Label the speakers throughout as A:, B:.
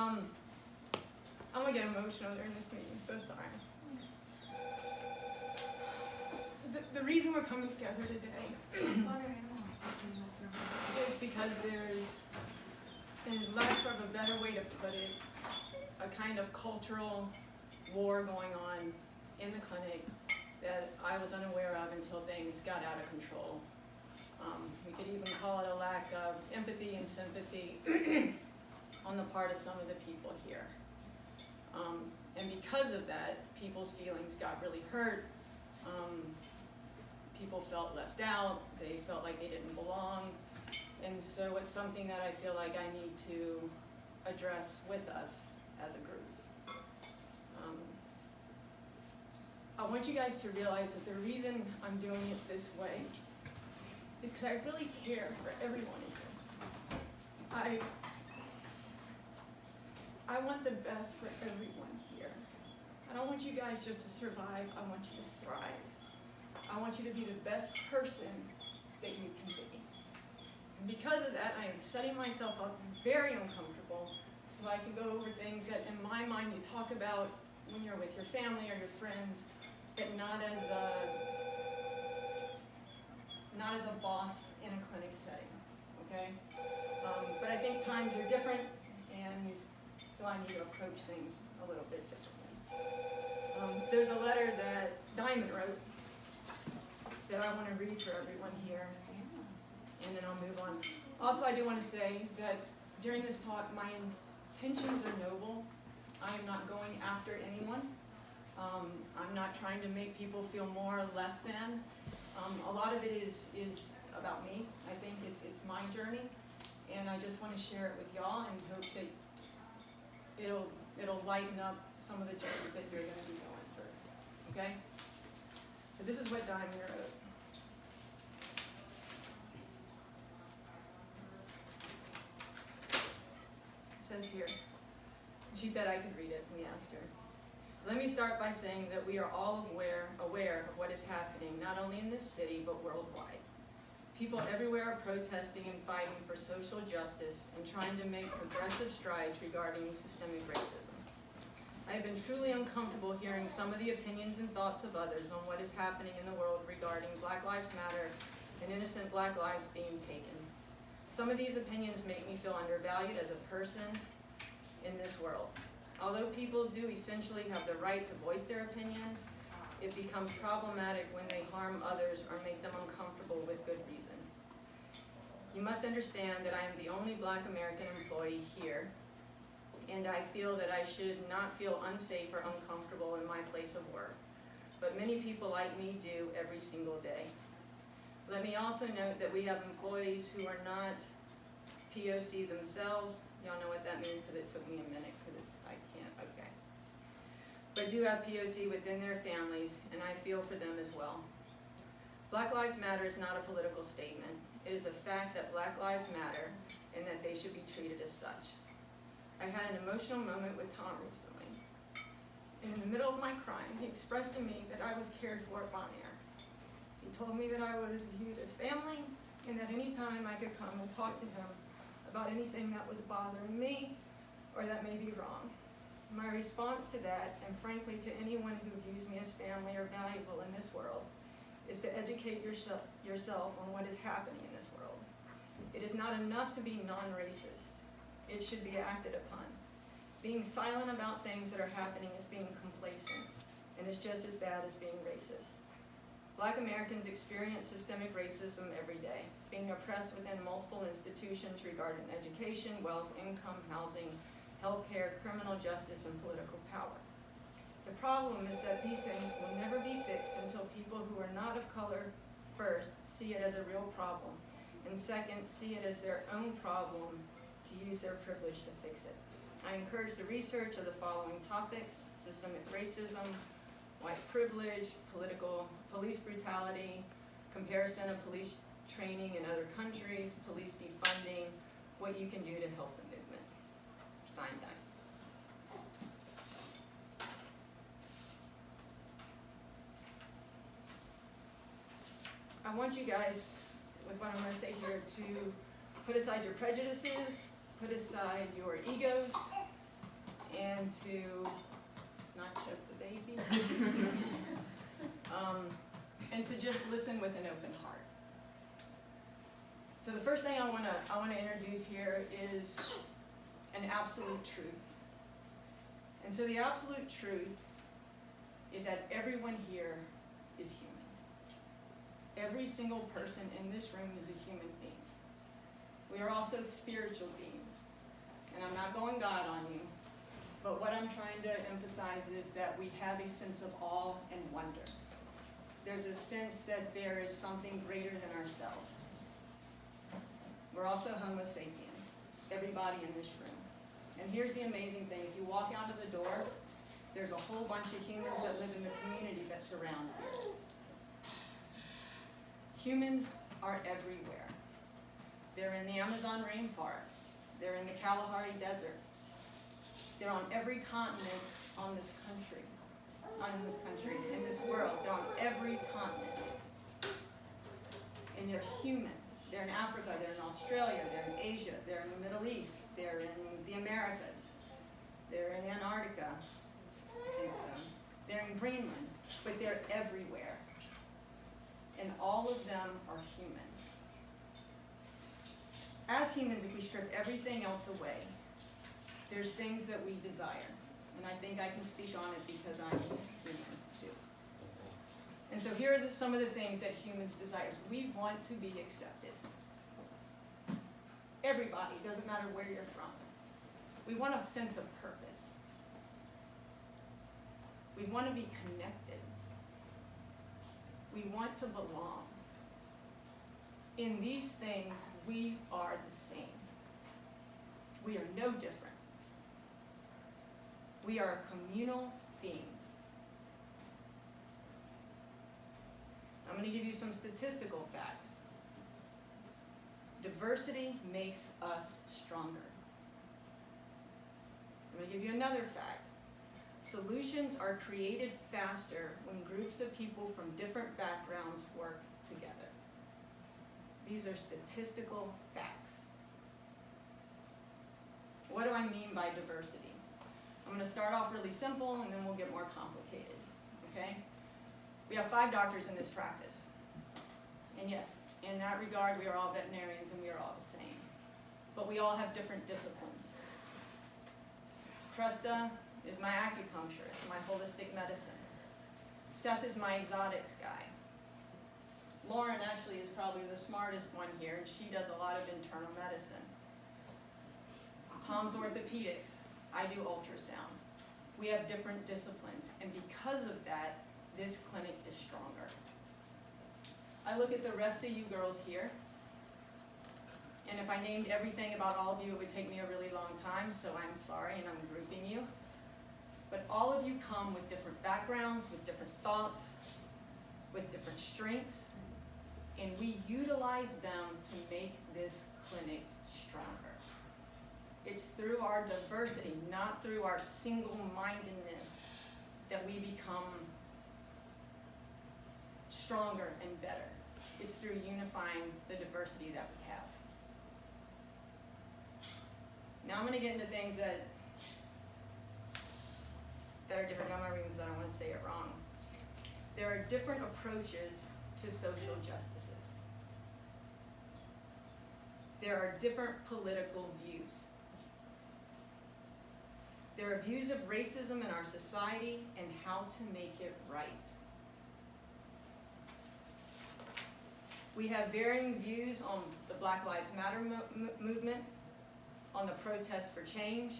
A: I'm gonna get emotional during this meeting, so sorry. The reason we're coming together today is because there's, in lack of a better way to put it, a kind of cultural war going on in the clinic that I was unaware of until things got out of control. We could even call it a lack of empathy and sympathy on the part of some of the people here. And because of that, people's feelings got really hurt. People felt left out. They felt like they didn't belong. And so it's something that I feel like I need to address with us as a group. I want you guys to realize that the reason I'm doing it this way is because I really care for everyone in here. I want the best for everyone here. I don't want you guys just to survive, I want you to thrive. I want you to be the best person that you can be. And because of that, I am setting myself up very uncomfortable so I can go over things that in my mind you talk about when you're with your family or your friends, but not as a boss in a clinic setting, okay? But I think times are different, and so I need to approach things a little bit differently. There's a letter that Diamond wrote that I want to read for everyone here, and then I'll move on. Also, I do want to say that during this talk, my intentions are noble. I am not going after anyone. I'm not trying to make people feel more or less than. A lot of it is about me. I think it's my journey, and I just want to share it with y'all in hopes that it'll lighten up some of the journeys that you're going to be going through. Okay? So this is what Diamond wrote. It says here. She said I could read it. We asked her. Let me start by saying that we are all aware of what is happening, not only in this city, but worldwide. People everywhere are protesting and fighting for social justice and trying to make progressive strides regarding systemic racism. I have been truly uncomfortable hearing some of the opinions and thoughts of others on what is happening in the world regarding Black Lives Matter and innocent Black lives being taken. Some of these opinions make me feel undervalued as a person in this world. Although people do essentially have the right to voice their opinions, it becomes problematic when they harm others or make them uncomfortable with good reason. You must understand that I am the only Black American employee here, and I feel that I should not feel unsafe or uncomfortable in my place of work. But many people like me do every single day. Let me also note that we have employees who are not POC themselves. Y'all know what that means because it took me a minute because I can't, okay. But do have POC within their families, and I feel for them as well. Black Lives Matter is not a political statement. It is a fact that Black lives matter and that they should be treated as such. I had an emotional moment with Tom recently. And in the middle of my crying, he expressed to me that I was cared for at Bon Air. He told me that I was viewed as family and that any time I could come and talk to him about anything that was bothering me or that may be wrong. My response to that, and frankly to anyone who views me as family or valuable in this world, is to educate yourself on what is happening in this world. It is not enough to be non-racist. It should be acted upon. Being silent about things that are happening is being complacent, and it's just as bad as being racist. Black Americans experience systemic racism every day, being oppressed within multiple institutions regarding education, wealth, income, housing, healthcare, criminal justice, and political power. The problem is that these things will never be fixed until people who are not of color, first, see it as a real problem, and second, see it as their own problem to use their privilege to fix it. I encourage the research of the following topics: systemic racism, white privilege, police brutality, comparison of police training in other countries, police defunding, what you can do to help the movement. Signed, Diamond. I want you guys, with what I'm going to say here, to put aside your prejudices, put aside your egos, going to not choke the baby, and to just listen with an open heart. So the first thing I want to introduce here is an absolute truth. And so the absolute truth is that everyone here is human. Every single person in this room is a human being. We are also spiritual beings. And I'm not going God on you, but what I'm trying to emphasize is that we have a sense of awe and wonder. There's a sense that there is something greater than ourselves. We're also Homo sapiens, everybody in this room. And here's the amazing thing. If you walk out of the door, there's a whole bunch of humans that live in the community that surround you. Humans are everywhere. They're in the Amazon rainforest. They're in the Kalahari Desert. They're on every continent on this country, in this world. They're on every continent. And they're human. They're in Africa, they're in Australia, they're in Asia, they're in the Middle East, they're in the Americas, they're in Antarctica, I think so. They're in Greenland, but they're everywhere. And all of them are human. As humans, if we strip everything else away, there's things that we desire. And I think I can speak on it because I'm human too. And so here are some of the things that humans desire. We want to be accepted. Everybody, doesn't matter where you're from. We want a sense of purpose. We want to be connected. We want to belong. In these things, we are the same. We are no different. We are communal beings. I'm going to give you some statistical facts. Diversity makes us stronger. I'm going to give you another fact. Solutions are created faster when groups of people from different backgrounds work together. These are statistical facts. What do I mean by diversity? I'm going to start off really simple and then we'll get more complicated, okay? We have 5 doctors in this practice. And yes, in that regard, we are all veterinarians and we are all the same. But we all have different disciplines. Krista is my acupuncturist, my holistic medicine. Seth is my exotics guy. Lauren actually is probably the smartest one here, and she does a lot of internal medicine. Tom's orthopedics. I do ultrasound. We have different disciplines, and because of that, this clinic is stronger. I look at the rest of you girls here, and if I named everything about all of you, it would take me a really long time, so I'm sorry, and I'm grouping you. But all of you come with different backgrounds, with different thoughts, with different strengths, and we utilize them to make this clinic stronger. It's through our diversity, not through our single-mindedness, that we become stronger and better. It's through unifying the diversity that we have. Now I'm going to get into things that are different. I'm not reading because I don't want to say it wrong. There are different approaches to social justices. There are different political views. There are views of racism in our society and how to make it right. We have varying views on the Black Lives Matter movement, on the protest for change,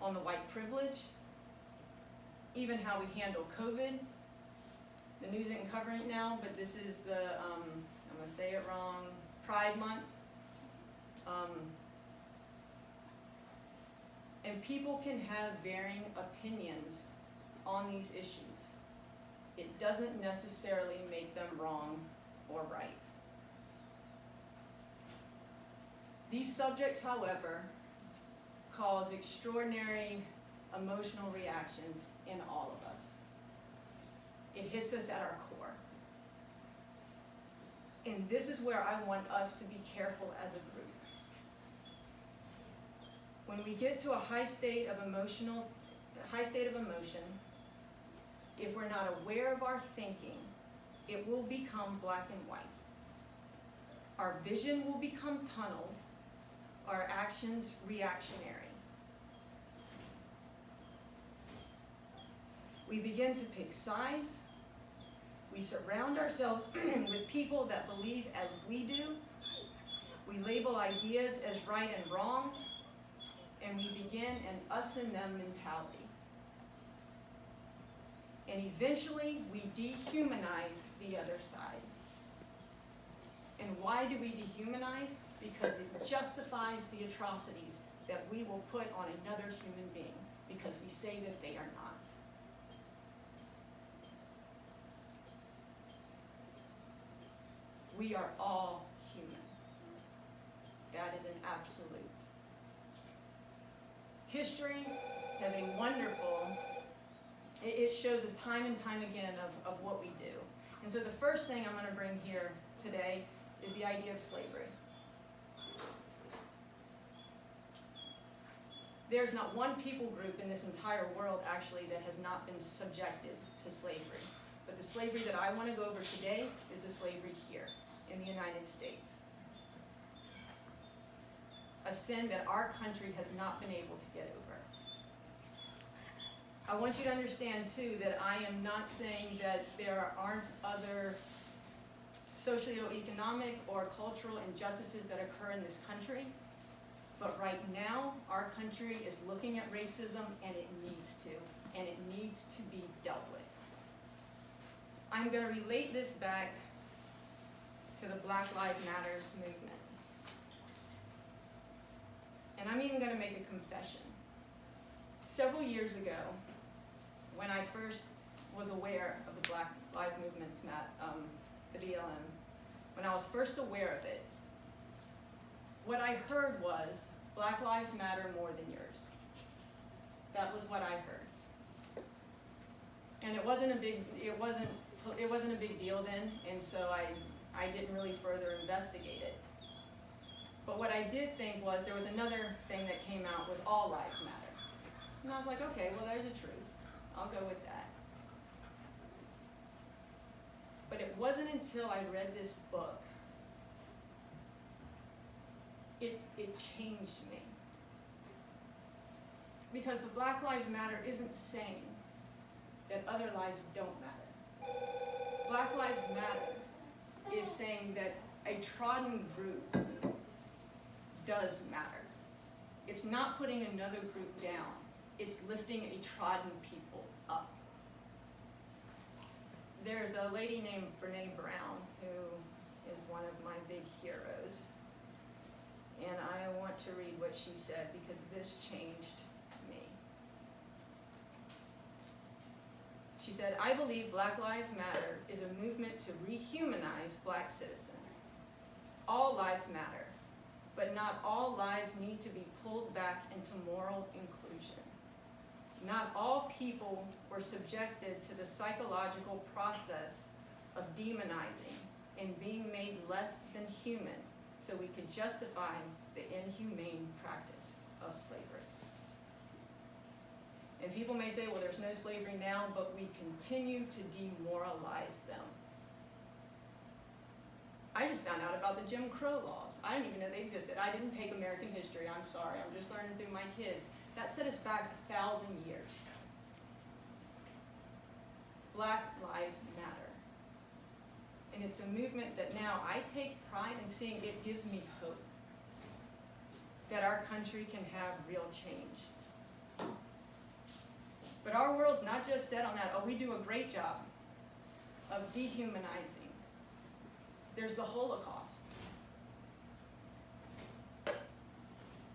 A: on the white privilege, even how we handle COVID. The news isn't covering it now, but this is the, I'm going to say it wrong, Pride Month. And people can have varying opinions on these issues. It doesn't necessarily make them wrong or right. These subjects, however, cause extraordinary emotional reactions in all of us. It hits us at our core. And this is where I want us to be careful as a group. When we get to a high state of emotion, if we're not aware of our thinking, it will become black and white. Our vision will become tunneled, our actions reactionary. We begin to pick sides. We surround ourselves with people that believe as we do. We label ideas as right and wrong, and we begin an us and them mentality. And eventually, we dehumanize the other side. And why do we dehumanize? Because it justifies the atrocities that we will put on another human being, because we say that they are not. We are all human. That is an absolute. History has a wonderful, it shows us time and time again of what we do. And so the first thing I'm going to bring here today is the idea of slavery. There's not one people group in this entire world, actually, that has not been subjected to slavery. But the slavery that I want to go over today is the slavery here in the United States. A sin that our country has not been able to get over. I want you to understand, too, that I am not saying that there aren't other socioeconomic or cultural injustices that occur in this country. But right now, our country is looking at racism, and it needs to. And it needs to be dealt with. I'm going to relate this back to the Black Lives Matter movement. And I'm even going to make a confession. Several years ago, when I first was aware of the Black Lives Movement's, the BLM, when I was first aware of it, what I heard was, Black Lives Matter more than yours. That was what I heard. And it wasn't a big deal then, and so I didn't really further investigate it. But what I did think was there was another thing that came out was all lives matter. And I was like, okay, well, there's a truth. I'll go with that. But it wasn't until I read this book, it changed me. Because the Black Lives Matter isn't saying that other lives don't matter. Black Lives Matter is saying that a trodden group does matter. It's not putting another group down. It's lifting a trodden people up. There's a lady named Brené Brown who is one of my big heroes. And I want to read what she said because this changed me. She said, "I believe Black Lives Matter is a movement to rehumanize Black citizens. All lives matter, but not all lives need to be pulled back into moral inclusion. Not all people were subjected to the psychological process of demonizing and being made less than human so we could justify the inhumane practice of slavery." And people may say, well, there's no slavery now, but we continue to demoralize them. I just found out about the Jim Crow laws. I didn't even know they existed. I didn't take American history, I'm sorry. I'm just learning through my kids. That set us back 1,000 years. Black Lives Matter. And it's a movement that now I take pride in seeing. It gives me hope that our country can have real change. But our world's not just set on that, oh, we do a great job of dehumanizing. There's the Holocaust.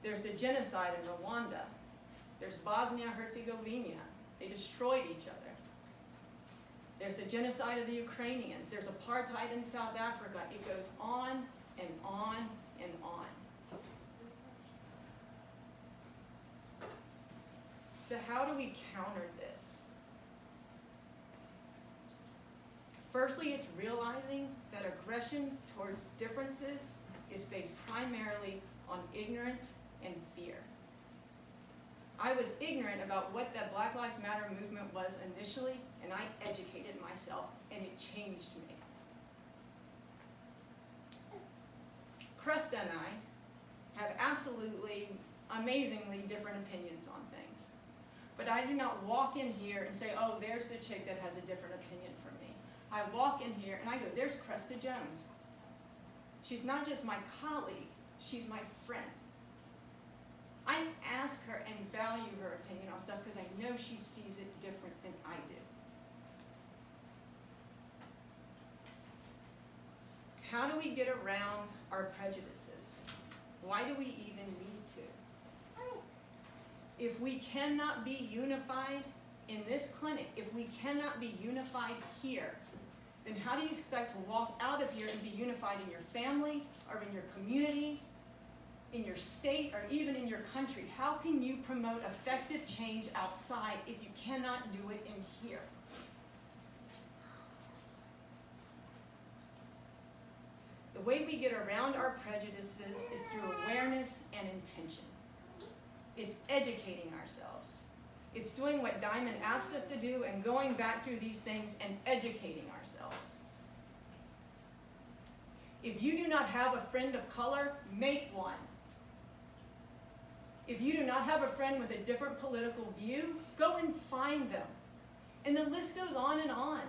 A: There's the genocide in Rwanda. There's Bosnia-Herzegovina. They destroyed each other. There's the genocide of the Ukrainians. There's apartheid in South Africa. It goes on and on and on. So how do we counter this? Firstly, it's realizing that aggression towards differences is based primarily on ignorance and fear. I was ignorant about what that Black Lives Matter movement was initially, and I educated myself, and it changed me. Cresta and I have absolutely, amazingly different opinions on things. But I do not walk in here and say, oh, there's the chick that has a different opinion from me. I walk in here and I go, there's Cresta Jones. She's not just my colleague, she's my friend. I ask her and value her opinion on stuff because I know she sees it different than I do. How do we get around our prejudices? Why do we even need to? If we cannot be unified in this clinic, if we cannot be unified here, then how do you expect to walk out of here and be unified in your family or in your community, in your state, or even in your country? How can you promote effective change outside if you cannot do it in here? The way we get around our prejudices is through awareness and intention. It's educating ourselves. It's doing what Diamond asked us to do and going back through these things and educating ourselves. If you do not have a friend of color, make one. If you do not have a friend with a different political view, go and find them. And the list goes on and on.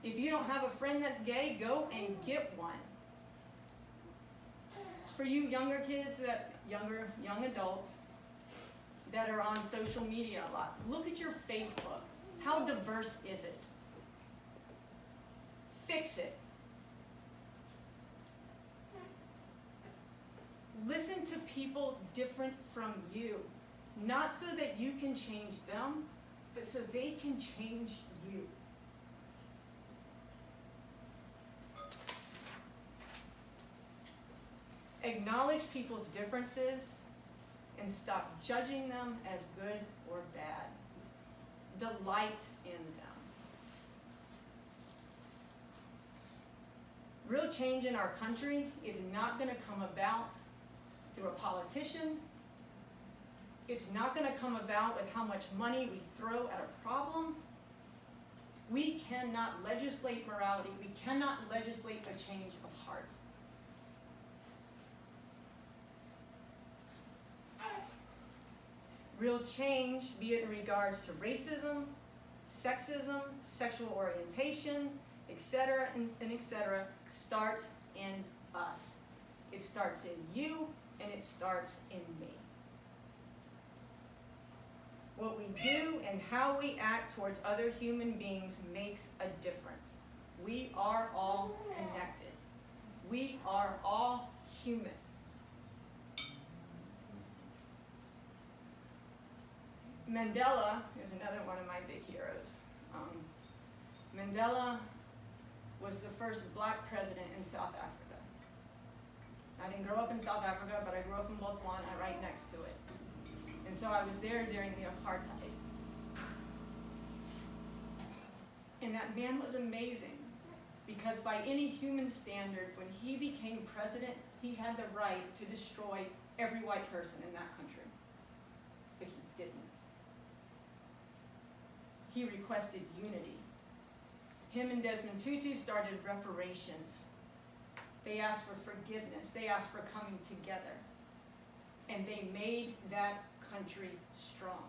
A: If you don't have a friend that's gay, go and get one. For you younger kids, young adults that are on social media a lot, look at your Facebook. How diverse is it? Fix it. Listen to people different from you, not so that you can change them, but so they can change you. Acknowledge people's differences and stop judging them as good or bad. Delight in them. Real change in our country is not going to come about through a politician. It's not going to come about with how much money we throw at a problem. We cannot legislate morality. We cannot legislate a change of heart. Real change, be it in regards to racism, sexism, sexual orientation, etc., and etc., starts in us. It starts in you, and it starts in me. What we do and how we act towards other human beings makes a difference. We are all connected. We are all human. Mandela is another one of my big heroes. Mandela was the first black president in South Africa. I didn't grow up in South Africa, but I grew up in Botswana, right next to it. And so I was there during the apartheid. And that man was amazing, because by any human standard, when he became president, he had the right to destroy every white person in that country. But he didn't. He requested unity. Him and Desmond Tutu started reparations. They asked for forgiveness. They asked for coming together. And they made that country strong.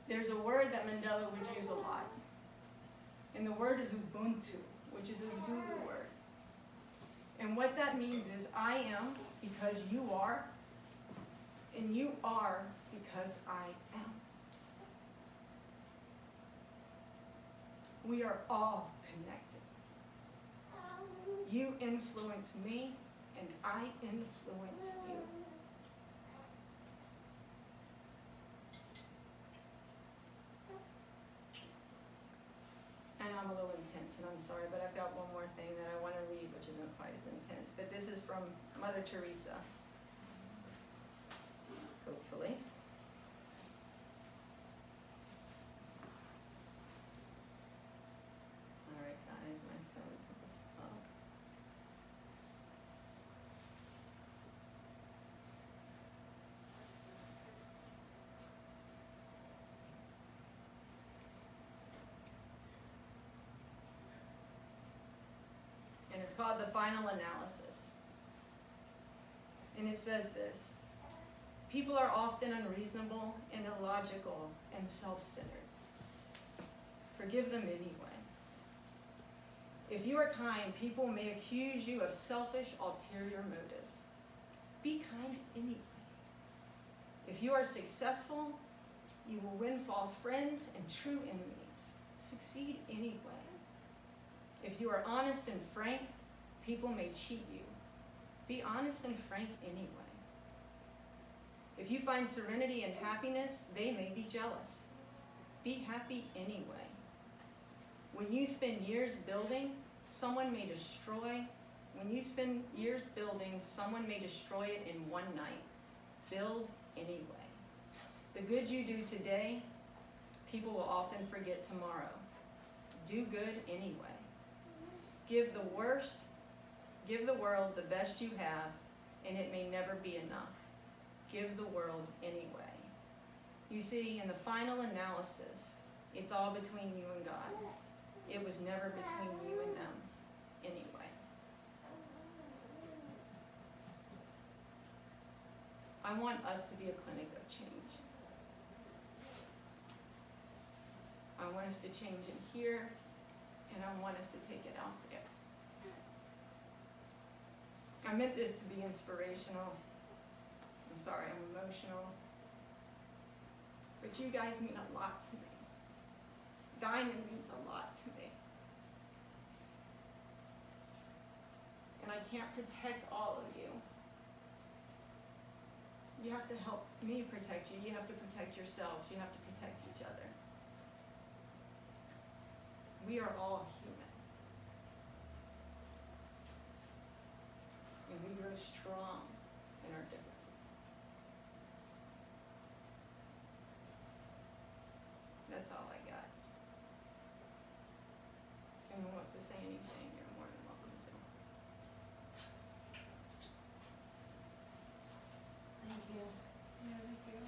A: There's a word that Mandela would use a lot. And the word is Ubuntu, which is a Zulu word. And what that means is, I am because you are, and you are because I am. We are all connected. You influence me, and I influence you. And I'm a little intense, and I'm sorry, but I've got one more thing that I want to read, which isn't quite as intense. But this is from Mother Teresa. Hopefully. All right, guys, my phone's almost up. and it's called The Final Analysis. And it says this: people are often unreasonable and illogical and self-centered. Forgive them anyway. If you are kind, people may accuse you of selfish, ulterior motives. Be kind anyway. If you are successful, you will win false friends and true enemies. Succeed anyway. If you are honest and frank, people may cheat you. Be honest and frank anyway. If you find serenity and happiness, they may be jealous. Be happy anyway. When you spend years building, someone may destroy. When you spend years building, someone may destroy it in one night. Build anyway. The good you do today, people will often forget tomorrow. Do good anyway. Give the world the best you have, and it may never be enough. Give the world anyway. You see, in the final analysis, it's all between you and God. It was never between you and them anyway. I want us to be a clinic of change. I want us to change in here, and I want us to take it out there. I meant this to be inspirational. I'm sorry, I'm emotional. But you guys mean a lot to me. Diamond means a lot to me. And I can't protect all of you. You have to help me protect you. You have to protect yourselves. You have to protect each other. We are all human. And we grow strong in our differences. That's all I got. If anyone wants to say anything, you're more than welcome to.
B: Thank you.
C: Yeah, thank you.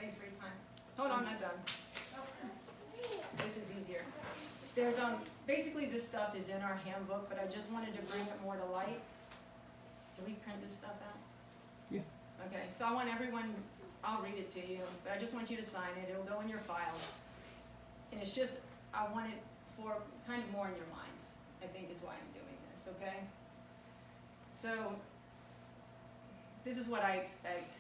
A: Thanks for your time. Hold on, I'm not done. This is easier. There's basically this stuff is in our handbook, but I just wanted to bring it more to light. Can we print this stuff out?
D: Yeah.
A: Okay, so I want everyone, I'll read it to you, but I just want you to sign it. It'll go in your files. And it's just, I want it for kind of more in your mind, I think is why I'm doing this, okay? So, this is what I expect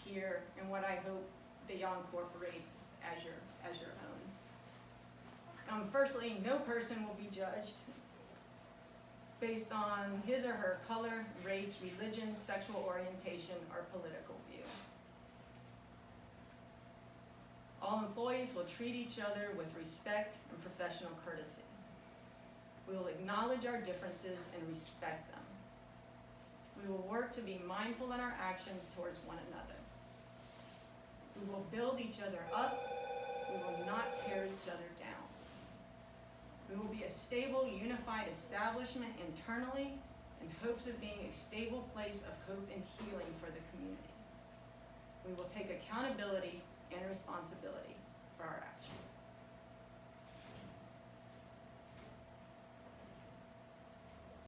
A: here and what I hope that y'all incorporate as your own. Firstly, no person will be judged based on his or her color, race, religion, sexual orientation, or political view. All employees will treat each other with respect and professional courtesy. We will acknowledge our differences and respect them. We will work to be mindful in our actions towards one another. We will build each other up. We will not tear each other down. We will be a stable, unified establishment internally in hopes of being a stable place of hope and healing for the community. We will take accountability and responsibility for our actions.